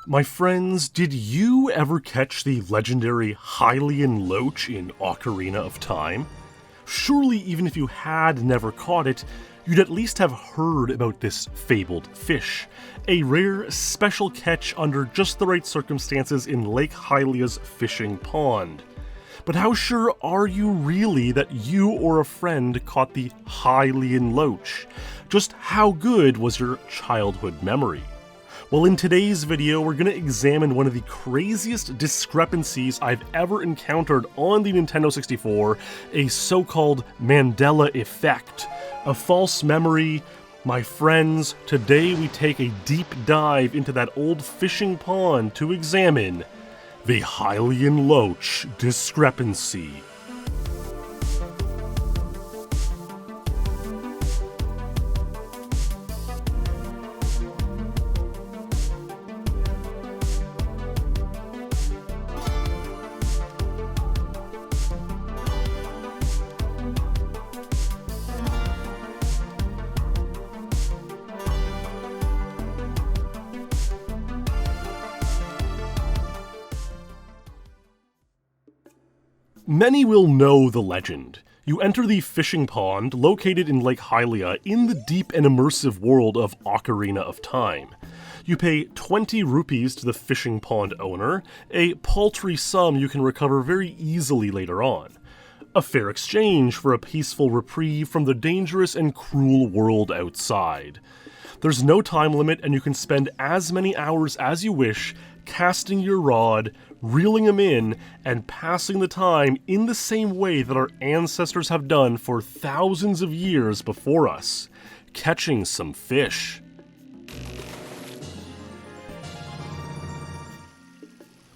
My friends, did you ever catch the legendary Hylian Loach in Ocarina of Time? Surely even if you had never caught it, you'd at least have heard about this fabled fish. A rare, special catch under just the right circumstances in Lake Hylia's fishing pond. But how sure are you really that you or a friend caught the Hylian Loach? Just how good was your childhood memory? Well, in today's video, we're going to examine one of the craziest discrepancies I've ever encountered on the Nintendo 64, a so-called Mandela Effect. A false memory. My friends, today we take a deep dive into that old fishing pond to examine the Hylian Loach Discrepancy. Many will know the legend. You enter the fishing pond located in Lake Hylia in the deep and immersive world of Ocarina of Time. You pay 20 rupees to the fishing pond owner, a paltry sum you can recover very easily later on. A fair exchange for a peaceful reprieve from the dangerous and cruel world outside. There's no time limit and you can spend as many hours as you wish casting your rod, reeling them in, and passing the time in the same way that our ancestors have done for thousands of years before us, catching some fish.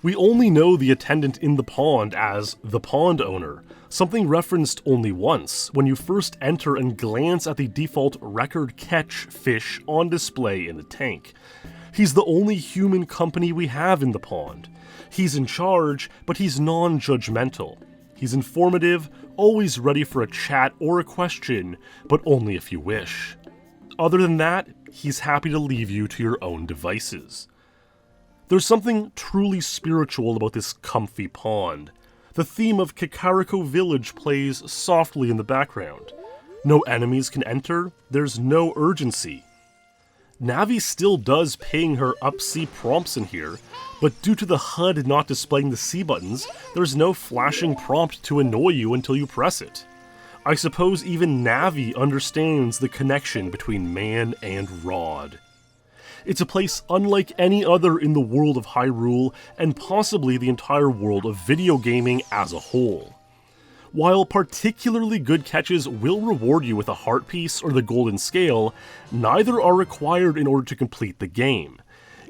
We only know the attendant in the pond as the pond owner, something referenced only once when you first enter and glance at the default record catch fish on display in the tank. He's the only human company we have in the pond. He's in charge, but he's non-judgmental. He's informative, always ready for a chat or a question, but only if you wish. Other than that, he's happy to leave you to your own devices. There's something truly spiritual about this comfy pond. The theme of Kakariko Village plays softly in the background. No enemies can enter, there's no urgency. Navi still does ping her up-C prompts in here, but due to the HUD not displaying the C buttons, there's no flashing prompt to annoy you until you press it. I suppose even Navi understands the connection between man and rod. It's a place unlike any other in the world of Hyrule, and possibly the entire world of video gaming as a whole. While particularly good catches will reward you with a heart piece or the golden scale, neither are required in order to complete the game.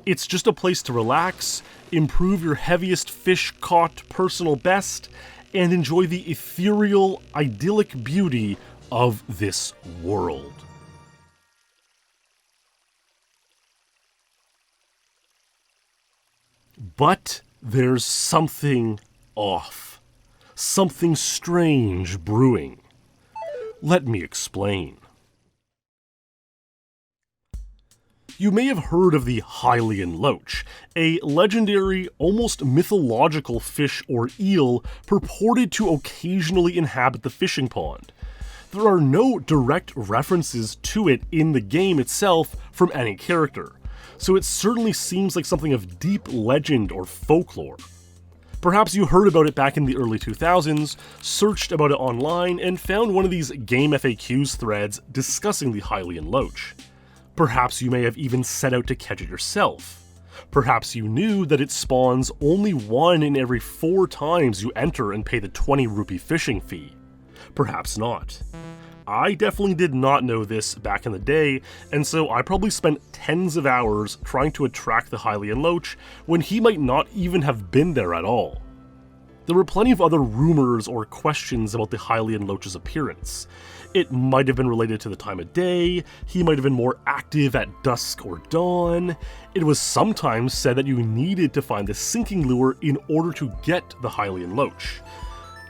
It's just a place to relax, improve your heaviest fish caught personal best, and enjoy the ethereal, idyllic beauty of this world. But there's something off. Something strange brewing. Let me explain. You may have heard of the Hylian Loach, a legendary, almost mythological fish or eel purported to occasionally inhabit the fishing pond. There are no direct references to it in the game itself from any character, so it certainly seems like something of deep legend or folklore. Perhaps you heard about it back in the early 2000s, searched about it online, and found one of these game FAQs threads discussing the Hylian Loach. Perhaps you may have even set out to catch it yourself. Perhaps you knew that it spawns only one in every 4 times you enter and pay the 20 rupee fishing fee. Perhaps not. I definitely did not know this back in the day, and so I probably spent tens of hours trying to attract the Hylian Loach when he might not even have been there at all. There were plenty of other rumors or questions about the Hylian Loach's appearance. It might have been related to the time of day, he might have been more active at dusk or dawn. It was sometimes said that you needed to find the sinking lure in order to get the Hylian Loach.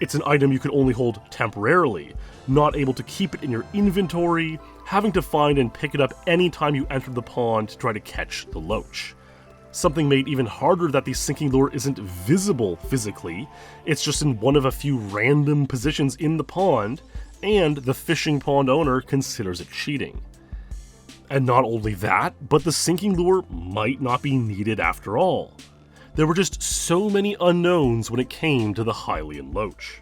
It's an item you could only hold temporarily, not able to keep it in your inventory, having to find and pick it up anytime you enter the pond to try to catch the loach. Something made even harder that the sinking lure isn't visible physically, it's just in one of a few random positions in the pond, and the fishing pond owner considers it cheating. And not only that, but the sinking lure might not be needed after all. There were just so many unknowns when it came to the Hylian Loach.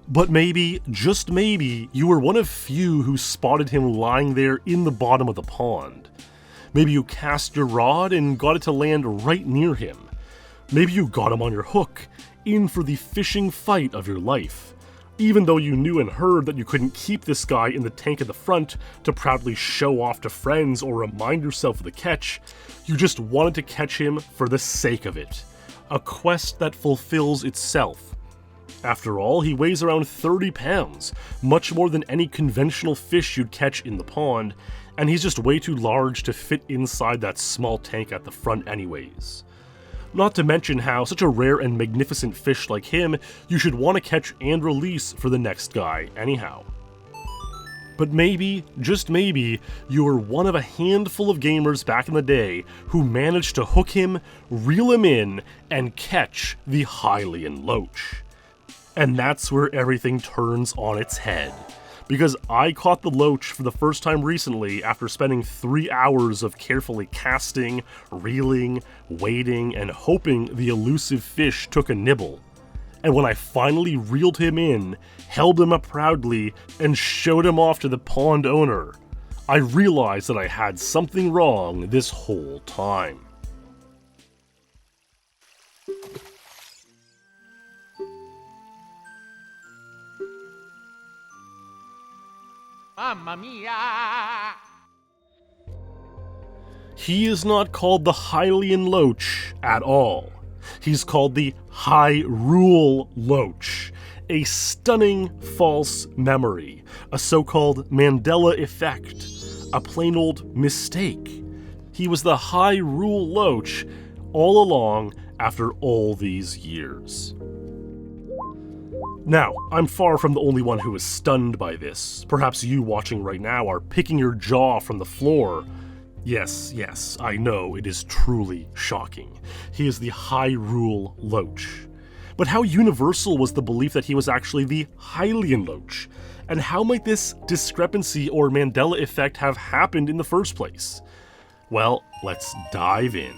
But maybe, just maybe, you were one of few who spotted him lying there in the bottom of the pond. Maybe you cast your rod and got it to land right near him. Maybe you got him on your hook, in for the fishing fight of your life. Even though you knew and heard that you couldn't keep this guy in the tank at the front to proudly show off to friends or remind yourself of the catch, you just wanted to catch him for the sake of it. A quest that fulfills itself. After all, he weighs around 30 pounds, much more than any conventional fish you'd catch in the pond, and he's just way too large to fit inside that small tank at the front anyways. Not to mention how such a rare and magnificent fish like him you should want to catch and release for the next guy anyhow. But maybe, just maybe, you were one of a handful of gamers back in the day who managed to hook him, reel him in, and catch the Hylian Loach. And that's where everything turns on its head. Because I caught the loach for the first time recently after spending 3 hours of carefully casting, reeling, waiting, and hoping the elusive fish took a nibble. And when I finally reeled him in, held him up proudly, and showed him off to the pond owner, I realized that I had something wrong this whole time. Mamma mia! He is not called the Hylian Loach at all. He's called the Hyrule Loach, a stunning false memory, a so-called Mandela Effect, a plain old mistake. He was the Hyrule Loach all along after all these years. Now, I'm far from the only one who is stunned by this. Perhaps you watching right now are picking your jaw from the floor. Yes, I know, it is truly shocking. He is the Hyrule Loach. But how universal was the belief that he was actually the Hylian Loach? And how might this discrepancy or Mandela effect have happened in the first place? Well, let's dive in.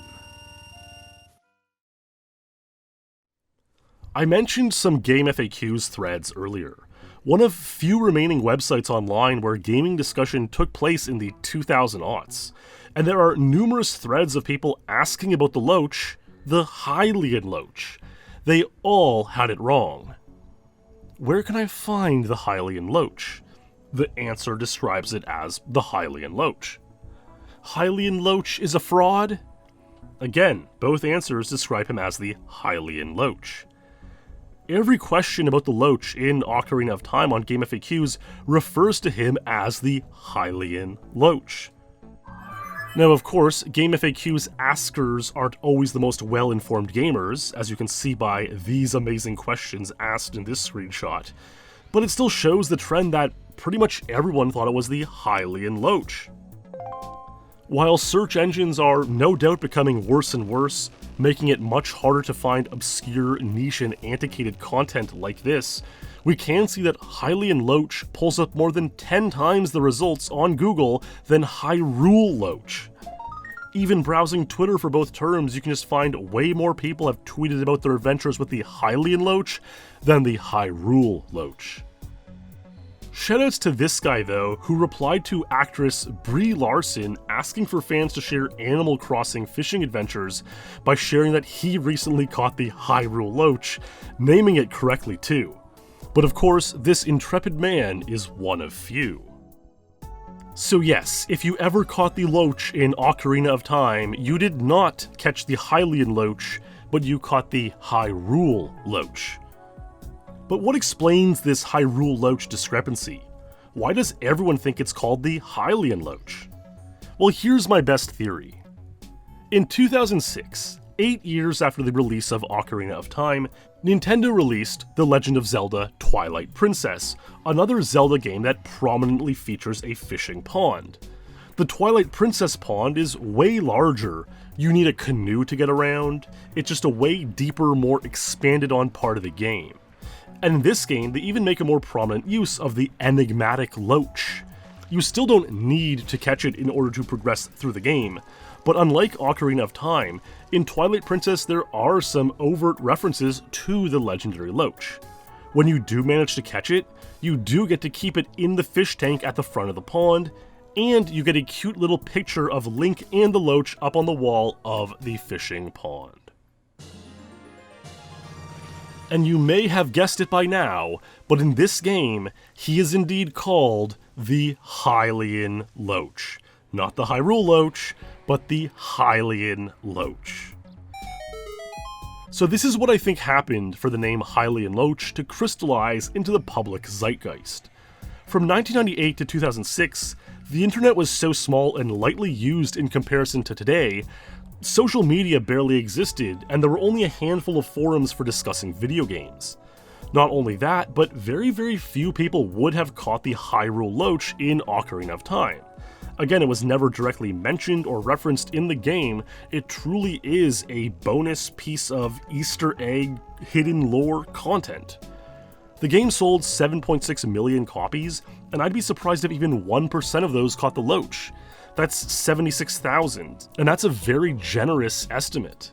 I mentioned some Game FAQs threads earlier. One of few remaining websites online where gaming discussion took place in the 2000s, and there are numerous threads of people asking about the Loach, the Hylian Loach. They all had it wrong. Where can I find the Hylian Loach? The answer describes it as the Hylian Loach. Hylian Loach is a fraud? Again, both answers describe him as the Hylian Loach. Every question about the Loach in Ocarina of Time on Game FAQs refers to him as the Hylian Loach. Now, of course, Game FAQs askers aren't always the most well-informed gamers, as you can see by these amazing questions asked in this screenshot, but it still shows the trend that pretty much everyone thought it was the Hylian Loach. While search engines are no doubt becoming worse and worse, making it much harder to find obscure, niche, and antiquated content like this, we can see that Hylian Loach pulls up more than 10 times the results on Google than Hyrule Loach. Even browsing Twitter for both terms, you can just find way more people have tweeted about their adventures with the Hylian Loach than the Hyrule Loach. Shoutouts to this guy though, who replied to actress Brie Larson asking for fans to share Animal Crossing fishing adventures by sharing that he recently caught the Hyrule Loach, naming it correctly too. But of course, this intrepid man is one of few. So yes, if you ever caught the Loach in Ocarina of Time, you did not catch the Hylian Loach, but you caught the Hyrule Loach. But what explains this Hyrule Loach discrepancy? Why does everyone think it's called the Hylian Loach? Well, here's my best theory. In 2006, 8 years after the release of Ocarina of Time, Nintendo released The Legend of Zelda Twilight Princess, another Zelda game that prominently features a fishing pond. The Twilight Princess pond is way larger. You need a canoe to get around. It's just a way deeper, more expanded on part of the game. And in this game, they even make a more prominent use of the enigmatic loach. You still don't need to catch it in order to progress through the game, but unlike Ocarina of Time, in Twilight Princess there are some overt references to the legendary loach. When you do manage to catch it, you do get to keep it in the fish tank at the front of the pond, and you get a cute little picture of Link and the loach up on the wall of the fishing pond. And you may have guessed it by now, but in this game, he is indeed called the Hylian Loach. Not the Hyrule Loach, but the Hylian Loach. So this is what I think happened for the name Hylian Loach to crystallize into the public zeitgeist. From 1998 to 2006, the internet was so small and lightly used in comparison to today. Social media barely existed, and there were only a handful of forums for discussing video games. Not only that, but very few people would have caught the Hyrule Loach in Ocarina of Time. Again, it was never directly mentioned or referenced in the game. It truly is a bonus piece of Easter egg hidden lore content. The game sold 7.6 million copies, and I'd be surprised if even 1% of those caught the Loach. That's 76,000, and that's a very generous estimate.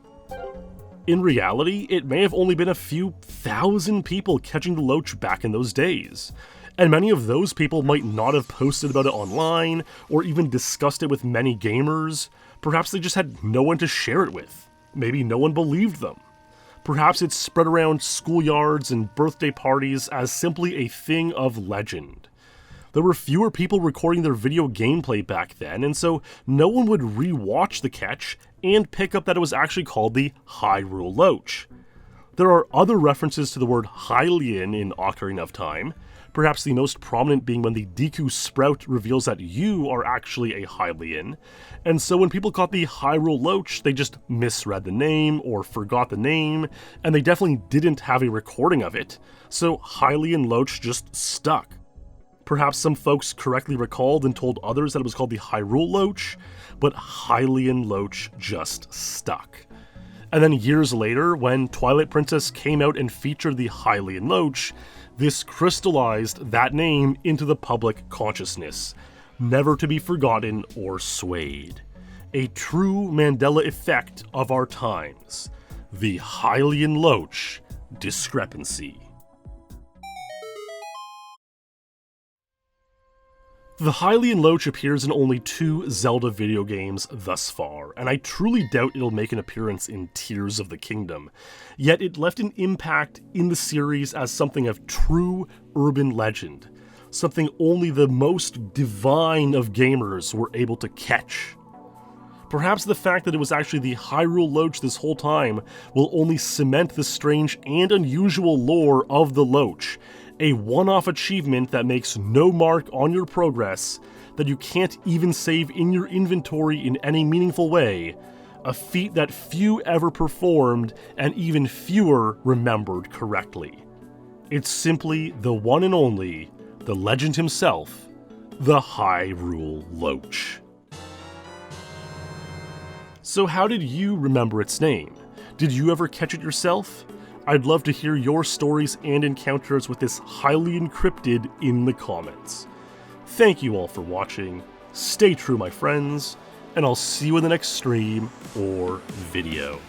In reality, it may have only been a few thousand people catching the Loach back in those days, and many of those people might not have posted about it online, or even discussed it with many gamers. Perhaps they just had no one to share it with. Maybe no one believed them. Perhaps it's spread around schoolyards and birthday parties as simply a thing of legend. There were fewer people recording their video gameplay back then, and so no one would re-watch the catch and pick up that it was actually called the Hyrule Loach. There are other references to the word Hylian in Ocarina of Time, perhaps the most prominent being when the Deku Sprout reveals that you are actually a Hylian, and so when people caught the Hyrule Loach, they just misread the name or forgot the name, and they definitely didn't have a recording of it, so Hylian Loach just stuck. Perhaps some folks correctly recalled and told others that it was called the Hyrule Loach, but Hylian Loach just stuck. And then years later, when Twilight Princess came out and featured the Hylian Loach, this crystallized that name into the public consciousness, never to be forgotten or swayed. A true Mandela Effect of our times. The Hylian Loach Discrepancy. The Hylian Loach appears in only 2 Zelda video games thus far, and I truly doubt it'll make an appearance in Tears of the Kingdom, yet it left an impact in the series as something of true urban legend, something only the most divine of gamers were able to catch. Perhaps the fact that it was actually the Hyrule Loach this whole time will only cement the strange and unusual lore of the Loach, a one-off achievement that makes no mark on your progress, that you can't even save in your inventory in any meaningful way, a feat that few ever performed and even fewer remembered correctly. It's simply the one and only, the legend himself, the Hyrule Loach. So how did you remember its name? Did you ever catch it yourself? I'd love to hear your stories and encounters with this Hylian cryptid in the comments. Thank you all for watching, stay true my friends, and I'll see you in the next stream or video.